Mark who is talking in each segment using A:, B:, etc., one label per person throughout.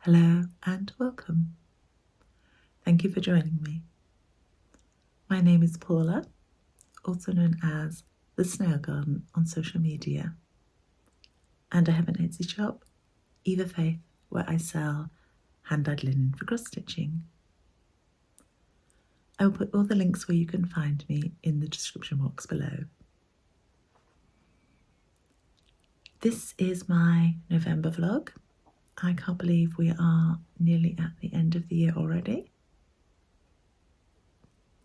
A: Hello and welcome. Thank you for joining me. My name is Paula, also known as The Snail Garden on social media, and I have an Etsy shop, Eva Faith, where I sell hand-dyed linen for cross-stitching. I will put all the links where you can find me in the description box below. This is my November vlog. I can't believe we are nearly at the end of the year already.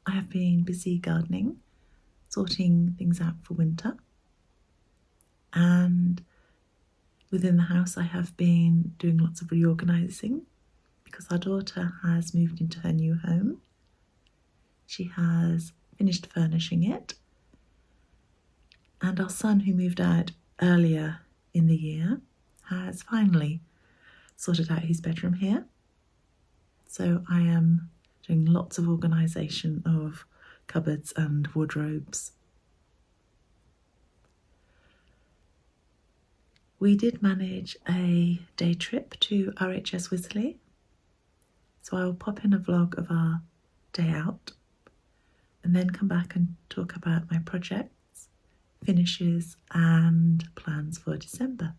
A: I have been busy gardening, sorting things out for winter, and within the house I have been doing lots of reorganising because our daughter has moved into her new home. She has finished furnishing it, and our son, who moved out earlier in the year, has finally sorted out his bedroom here. So I am doing lots of organisation of cupboards and wardrobes. We did manage a day trip to RHS Wisley, so I will pop in a vlog of our day out and then come back and talk about my projects, finishes and plans for December.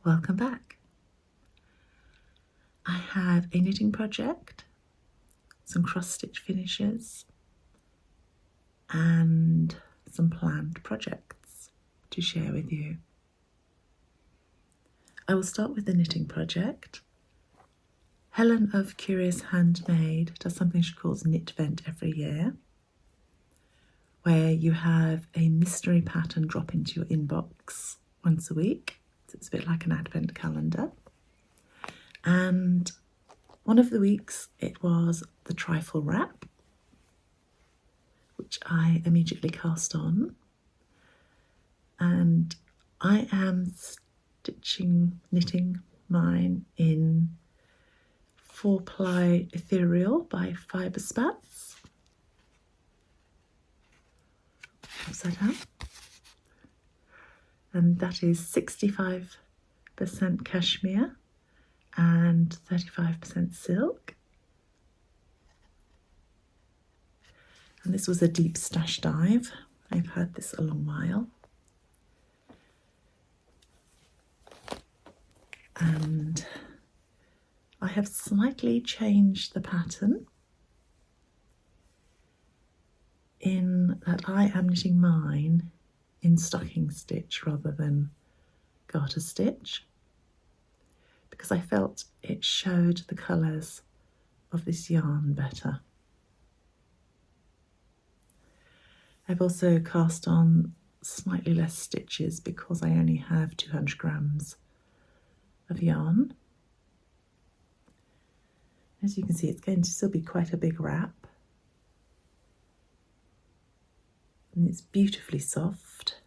A: welcome back. I have a knitting project, some cross-stitch finishes, and some planned projects to share with you. I will start with the knitting project. Helen of Curious Handmade does something she calls Knit Vent every year, where you have a mystery pattern drop into your inbox once a week. So it's a bit like an advent calendar. And one of the weeks it was the Trifle wrap, which I immediately cast on. And I am knitting mine in 4-ply Ethereal by Fyberspates. Upside down. And that is 65% cashmere and 35% silk. And this was a deep stash dive. I've had this a long while. And I have slightly changed the pattern in that I am knitting mine in stocking stitch rather than garter stitch, because I felt it showed the colours of this yarn better. I've also cast on slightly less stitches because I only have 200 grams of yarn. As you can see, it's going to still be quite a big wrap. And it's beautifully soft.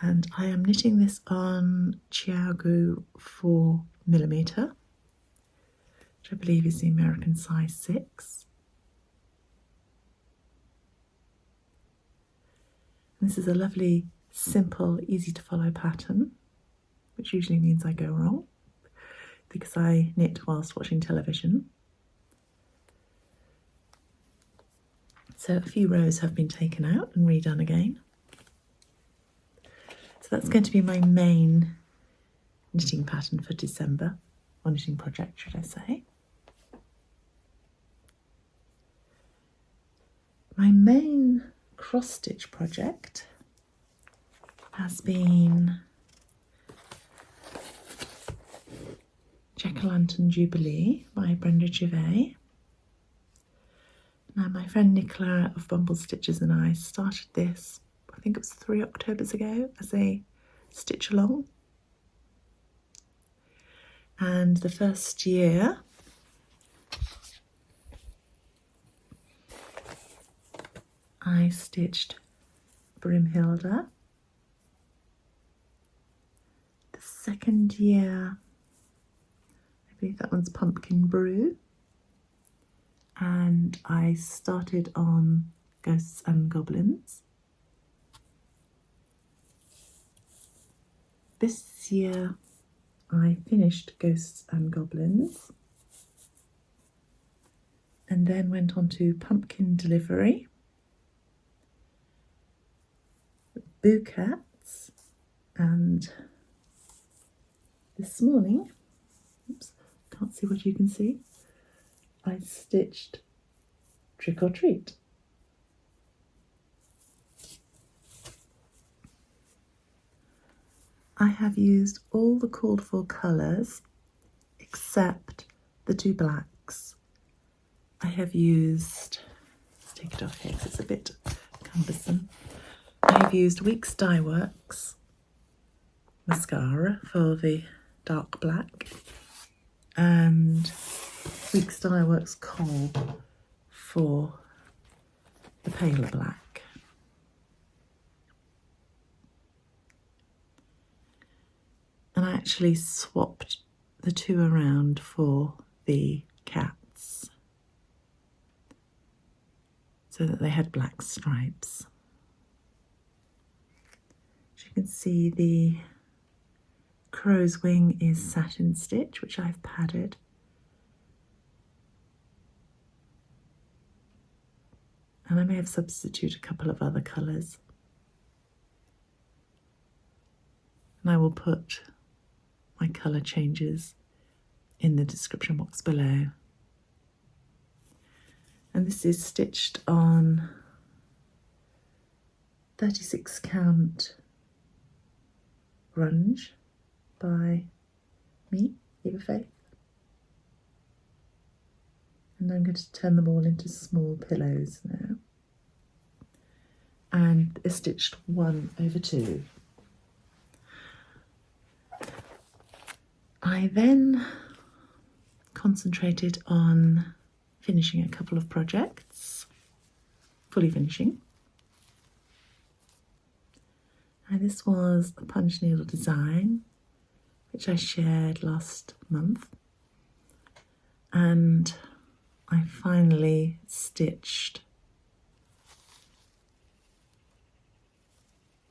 A: And I am knitting this on Chiago 4mm, which I believe is the American size 6. And this is a lovely, simple, easy to follow pattern, which usually means I go wrong because I knit whilst watching television. So a few rows have been taken out and redone again. So that's going to be my main knitting pattern for December, or knitting project, should I say. My main cross-stitch project has been Jack-o'-lantern Jubilee by Brenda Gervais. Now, my friend Nicola of Bumble Stitches and I started this, I think it was 3 Octobers ago, as a stitch along. And the first year I stitched Brimhilda. The second year, I believe that one's Pumpkin Brew. And I started on Ghosts and Goblins. This year I finished Ghosts and Goblins and then went on to Pumpkin Delivery, Boo Cats, and this morning, oops, can't see what you can see, I stitched Trick or Treat. I have used all the called for colours except the 2 blacks. I have used, let's take it off here because it's a bit cumbersome. I have used Weeks Dye Works mascara for the dark black and Weeks Dye Works Kohl for the paler black. And I actually swapped the 2 around for the cats so that they had black stripes. As you can see, the crow's wing is satin stitch, which I've padded. And I may have substituted a couple of other colours. And I will put my colour changes in the description box below. And this is stitched on 36 count grunge by me, Eva Faith. And I'm going to turn them all into small pillows now. And they're stitched 1/2. I then concentrated on finishing a couple of projects, fully finishing. And this was a punch needle design, which I shared last month. And I finally stitched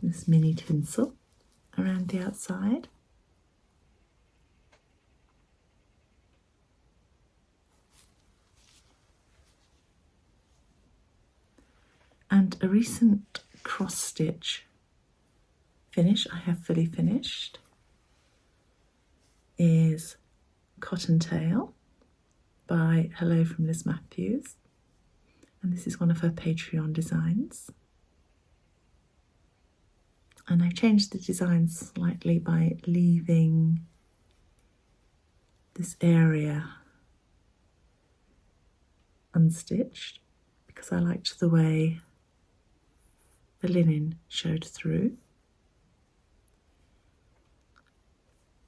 A: this mini tinsel around the outside. And a recent cross stitch finish I have fully finished is Cottontail by Hello from Liz Mathews, and this is one of her Patreon designs. And I changed the design slightly by leaving this area unstitched because I liked the way the linen showed through.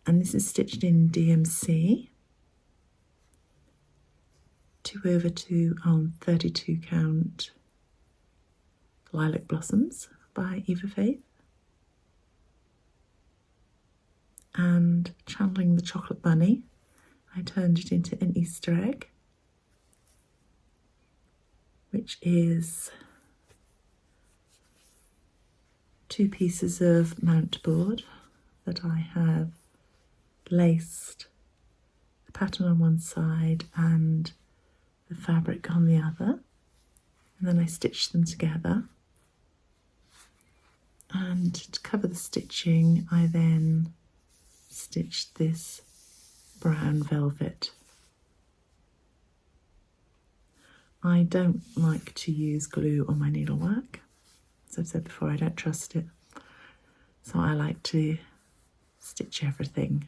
A: And this is stitched in DMC 2/2 on 32 count Lilac Blossoms by Eva Faith. And channeling the chocolate bunny, I turned it into an Easter egg, which is 2 pieces of mount board that I have laced the pattern on one side and the fabric on the other, and then I stitched them together. And to cover the stitching, I then stitched this brown velvet. I don't like to use glue on my needlework. As I've said before, I don't trust it. So I like to stitch everything.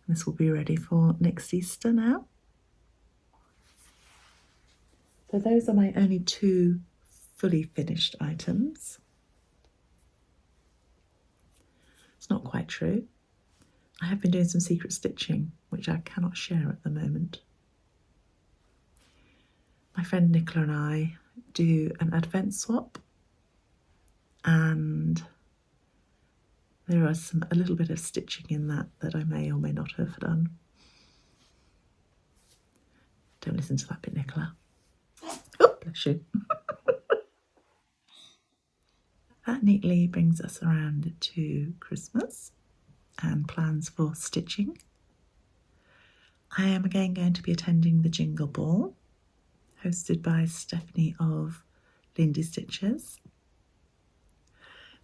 A: And this will be ready for next Easter now. So those are my only 2 fully finished items. It's not quite true. I have been doing some secret stitching, which I cannot share at the moment. My friend Nicola and I do an advent swap, and there are a little bit of stitching in that I may or may not have done. Don't listen to that bit, Nicola. Oh, bless you. That neatly brings us around to Christmas and plans for stitching. I am again going to be attending the Jingle Ball, hosted by Stephanie of Lindy Stitches.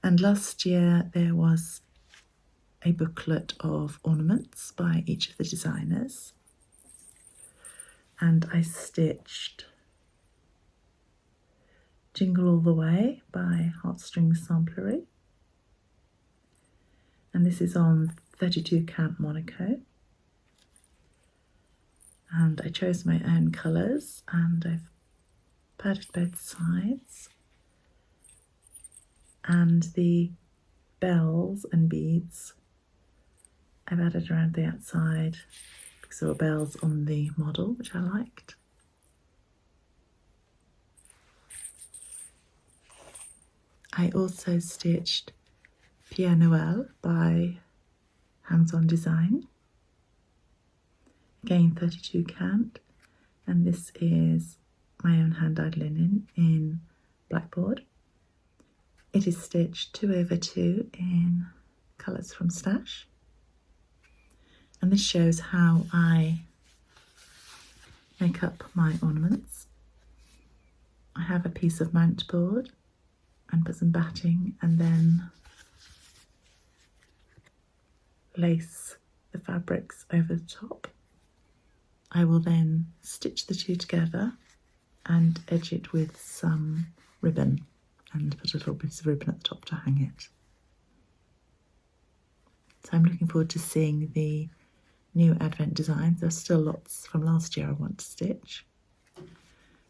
A: And last year there was a booklet of ornaments by each of the designers. And I stitched Jingle All the Way by Heartstrings Samplery. And this is on 32 count Monaco. And I chose my own colours, and I've padded both sides. And the bells and beads I've added around the outside because there were bells on the model, which I liked. I also stitched Pierre Noël by Hands On Design, again 32 count, and this is my own hand-dyed linen in blackboard. It is stitched 2/2 in colours from Stash, and this shows how I make up my ornaments. I have a piece of mount board and put some batting, and then lace the fabrics over the top. I will then stitch the two together and edge it with some ribbon and put a little bit of ribbon at the top to hang it. So I'm looking forward to seeing the new Advent designs. There's still lots from last year I want to stitch.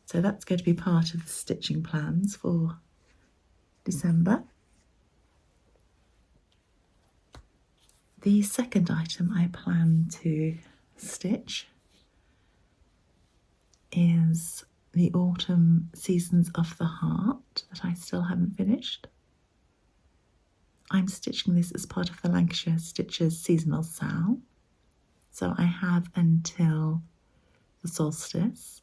A: So that's going to be part of the stitching plans for December. The second item I plan to stitch is the Autumn Seasons of the Heart that I still haven't finished. I'm stitching this as part of the Lancashire Stitchers seasonal sale, so I have until the solstice,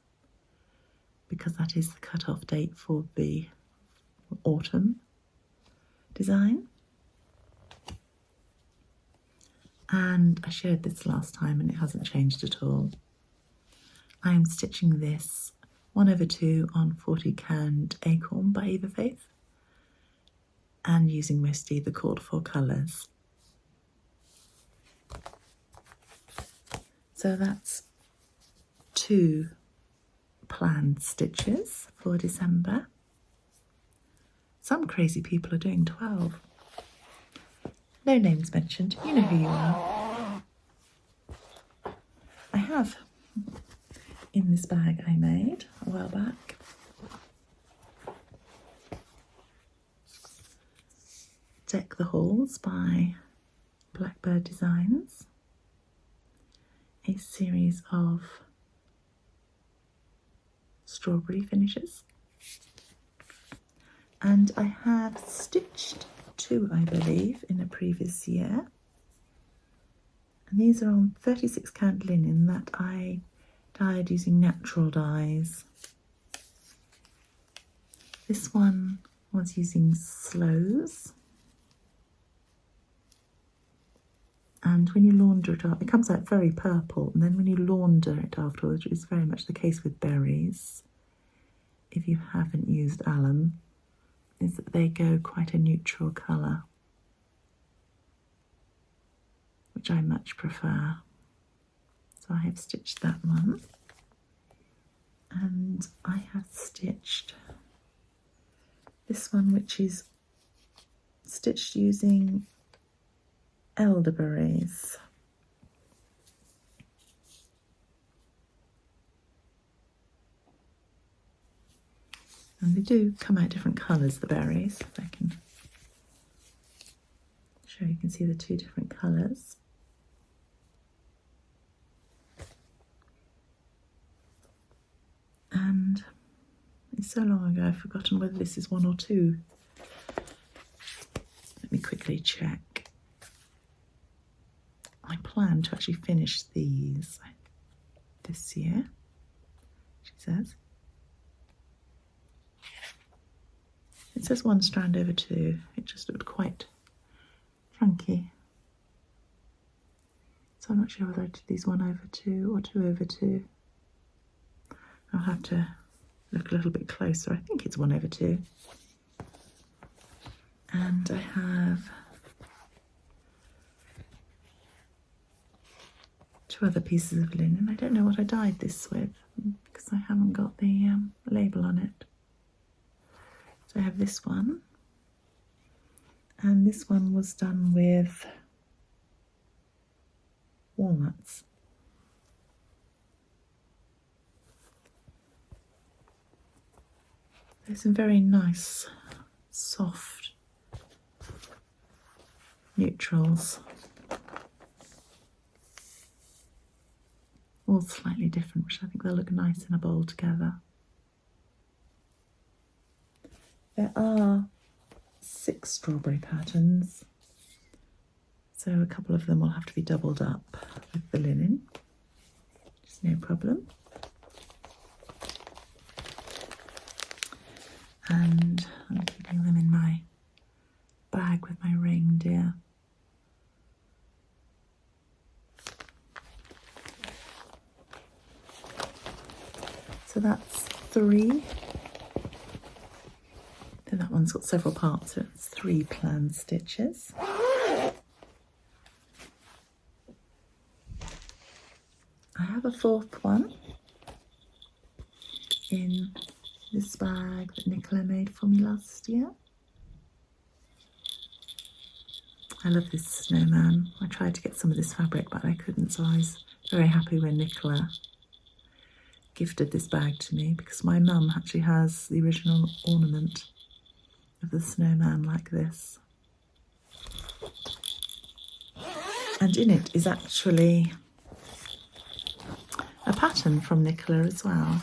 A: because that is the cut-off date for the autumn design. And I shared this last time and it hasn't changed at all. I am stitching this 1/2 on 40 count Acorn by Eva Faith and using mostly the called for colours. So that's 2 planned stitches for December. Some crazy people are doing 12. No names mentioned, you know who you are. I have in this bag I made a while back Deck the Halls by Blackbird Designs, a series of strawberry finishes, and I have stitched 2 I believe in a previous year, and these are on 36 count linen that I dyed using natural dyes. This one was using sloes, and when you launder it up, it comes out very purple, and then when you launder it afterwards, which is very much the case with berries, if you haven't used alum, is that they go quite a neutral colour, which I much prefer. So I have stitched that one, and I have stitched this one, which is stitched using elderberries. And they do come out different colours, the berries. If I can show you can see the 2 different colours. And it's so long ago I've forgotten whether this is 1 or 2. Let me quickly check. I plan to actually finish these this year, she says. It says 1 strand over 2. It just looked quite chunky. So I'm not sure whether I did these 1 over 2 or 2 over 2. I'll have to look a little bit closer. I think it's 1 over 2. And I have 2 other pieces of linen. I don't know what I dyed this with because I haven't got the label on it. So I have this one, and this one was done with walnuts. There's some very nice, soft neutrals, all slightly different, which I think they'll look nice in a bowl together. There are 6 strawberry patterns, so a couple of them will have to be doubled up with the linen, which is no problem. And I'm keeping them in my bag with my reindeer. So that's 3. Then that one's got several parts, so it's 3 planned stitches. fourth one in this bag that Nicola made for me last year. I love this snowman. I tried to get some of this fabric, but I couldn't, so I was very happy when Nicola gifted this bag to me, because my mum actually has the original ornament of the snowman like this. And in it is actually a pattern from Nicola as well.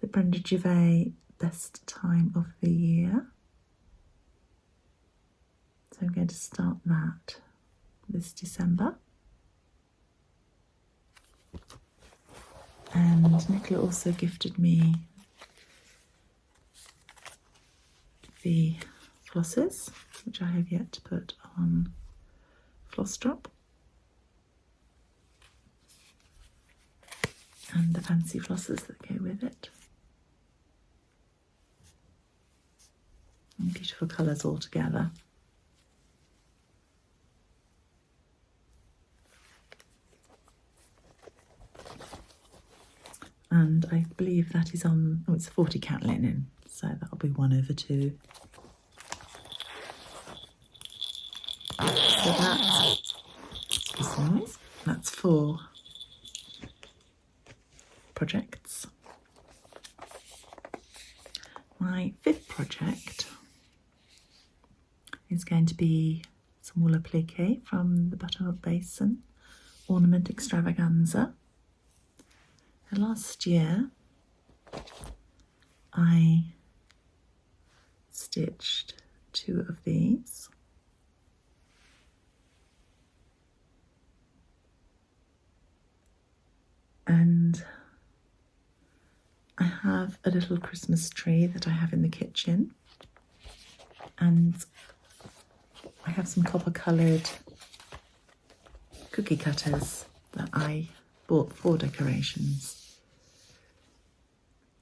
A: The Brenda Gervais Best Time of the Year. So I'm going to start that this December. And Nicola also gifted me the flosses, which I have yet to put on floss drop, and the fancy flosses that go with it. And beautiful colours all together. And I believe that is on, oh, it's 40 count linen, so that'll be 1/2. So that's 4 projects. My 5th project is going to be some wool appliqué from the Buttermilk Basin Ornament Extravaganza. And last year I stitched 2 of these. And I have a little Christmas tree that I have in the kitchen, and I have some copper coloured cookie cutters that I bought for decorations.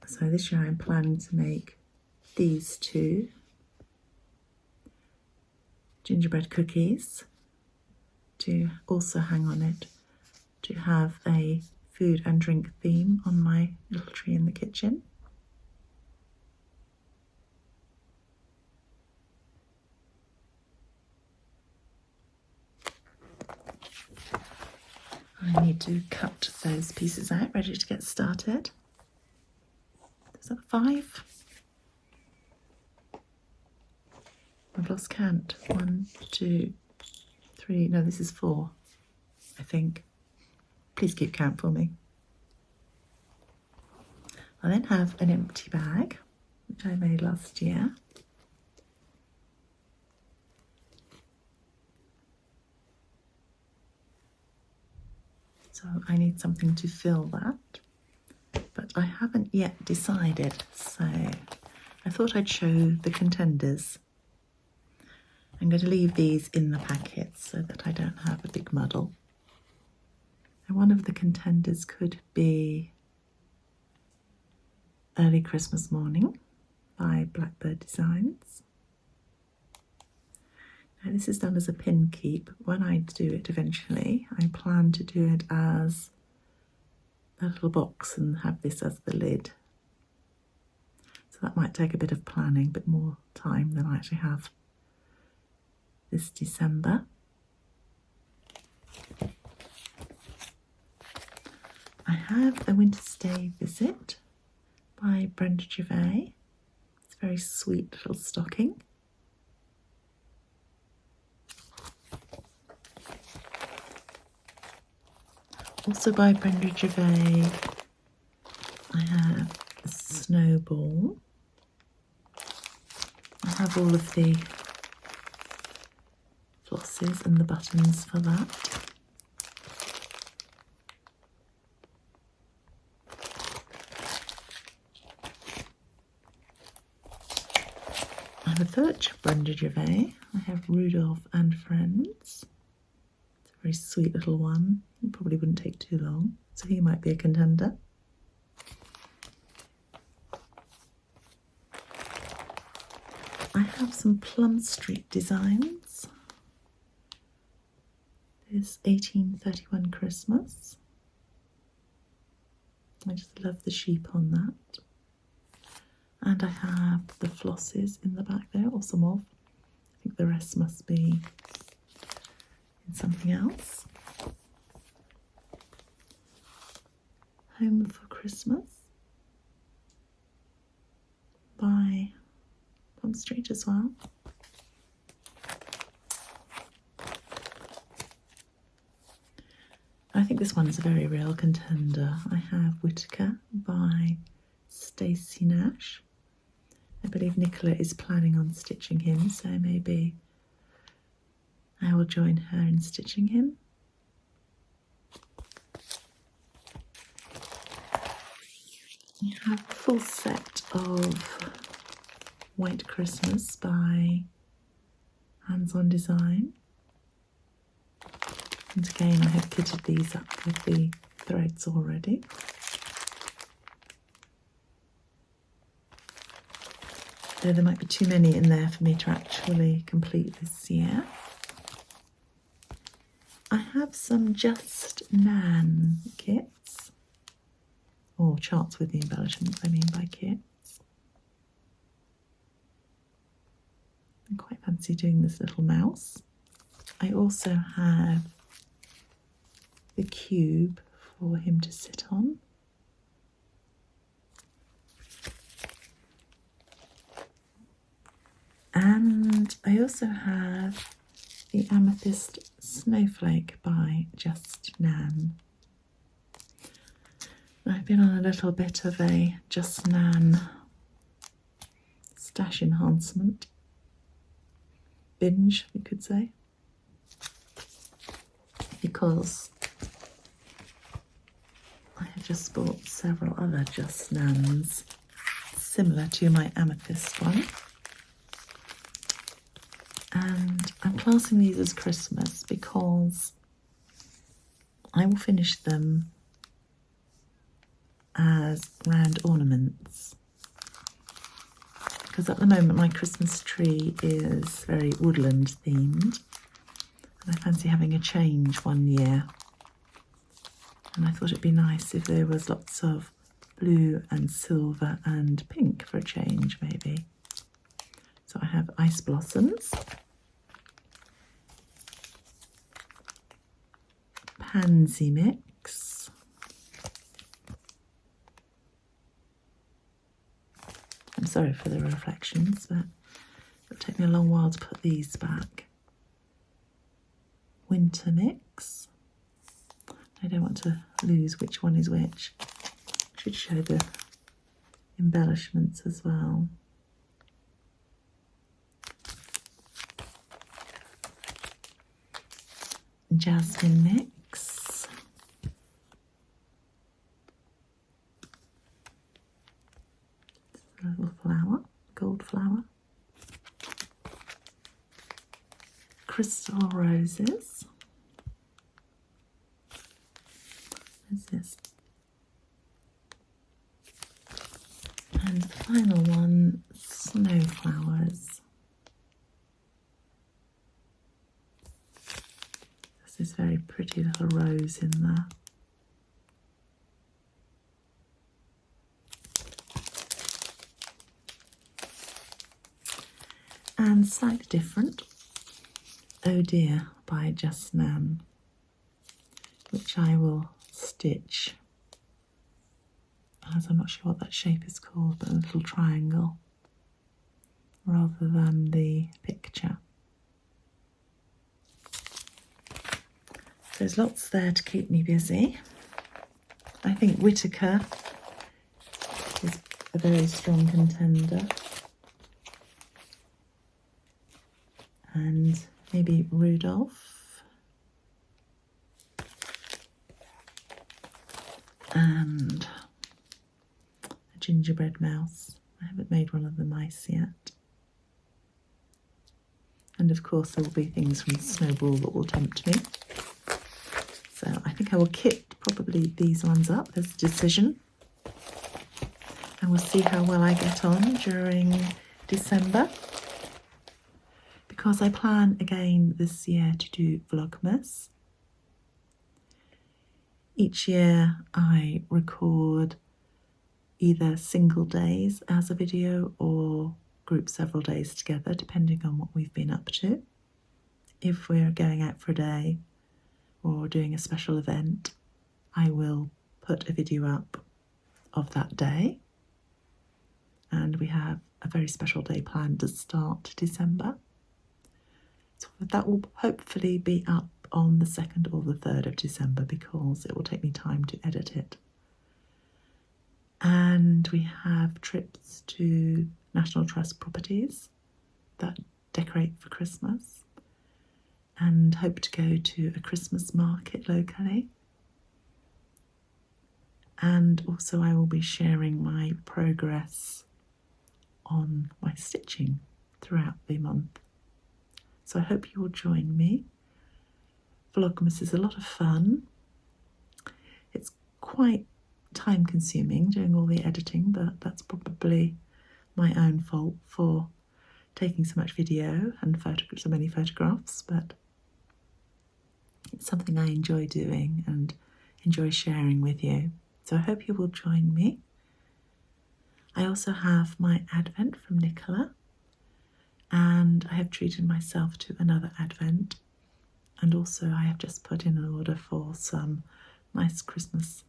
A: So this year I'm planning to make these 2 gingerbread cookies to also hang on it, to have a food and drink theme on my little tree in the kitchen. I need to cut those pieces out, ready to get started. Is that 5? I've lost count. 1, 2, 3, no, this is 4, I think. Please keep count for me. I then have an empty bag, which I made last year. So I need something to fill that, but I haven't yet decided, so I thought I'd show the Contenders. I'm going to leave these in the packets so that I don't have a big muddle. And one of the Contenders could be Early Christmas Morning by Blackbird Designs. Now this is done as a pin keep. When I do it eventually, I plan to do it as a little box and have this as the lid. So that might take a bit of planning, a bit more time than I actually have this December. I have a Winter's Day Visit by Brenda Gervais. It's a very sweet little stocking. Also by Brenda Gervais, I have a snowball. I have all of the flosses and the buttons for that. I have a third Brenda Gervais. I have Rudolph and Friends. It's a very sweet little one. It probably wouldn't take too long, so he might be a contender. I have some Plum Street designs. There's 1831 Christmas. I just love the sheep on that. And I have the flosses in the back there, or some of. I think the rest must be in something else. Home for Christmas by Pump Street as well. I think this one's a very real contender. I have Whitaker by Stacy Nash. I believe Nicola is planning on stitching him, so maybe I will join her in stitching him. You have a full set of White Christmas by Hands On Design. And again, I have kitted these up with the threads already. Though there might be too many in there for me to actually complete this year. I have some Just Nan kits, or charts with the embellishments, I mean by kits. I quite fancy doing this little mouse. I also have the cube for him to sit on. And I also have the Amethyst Snowflake by Just Nan. I've been on a little bit of a Just Nan stash enhancement binge, you could say, because I had just bought several other Just Nans similar to my Amethyst one. And I'm classing these as Christmas because I will finish them as round ornaments. Because at the moment my Christmas tree is very woodland themed. And I fancy having a change one year. And I thought it'd be nice if there was lots of blue and silver and pink for a change, maybe. So I have Ice Blossoms, Pansy Mix, I'm sorry for the reflections, but it'll take me a long while to put these back. Winter Mix, I don't want to lose which one is which. I should show the embellishments as well. Jasmine Mix, a little flower, gold flower, Crystal Roses, what's this, and the final one, Snowflowers. This very pretty little rose in there. And slightly different, Oh Dear by Just Nan, which I will stitch, as I'm not sure what that shape is called, but a little triangle rather than the picture. There's lots there to keep me busy. I think Whitaker is a very strong contender. And maybe Rudolph. And a gingerbread mouse. I haven't made one of the mice yet. And of course there will be things from Snowball that will tempt me. So I think I will kit probably these ones up as a decision. And we'll see how well I get on during December. Because I plan again this year to do Vlogmas. Each year I record either single days as a video or group several days together, depending on what we've been up to. If we're going out for a day or doing a special event, I will put a video up of that day. And we have a very special day planned to start December. So that will hopefully be up on the 2nd or the 3rd of December, because it will take me time to edit it. And we have trips to National Trust properties that decorate for Christmas, and hope to go to a Christmas market locally. And also I will be sharing my progress on my stitching throughout the month. So I hope you will join me. Vlogmas is a lot of fun. It's quite time consuming doing all the editing, but that's probably my own fault for taking so much video and so many photographs, but it's something I enjoy doing and enjoy sharing with you. So I hope you will join me. I also have my Advent from Nicola, and I have treated myself to another Advent, and also I have just put in an order for some nice Christmas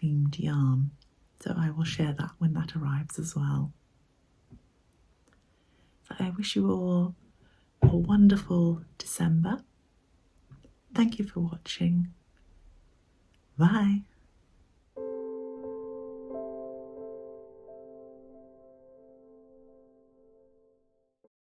A: themed yarn, so I will share that when that arrives as well. So I wish you all a wonderful December. Thank you for watching. Bye.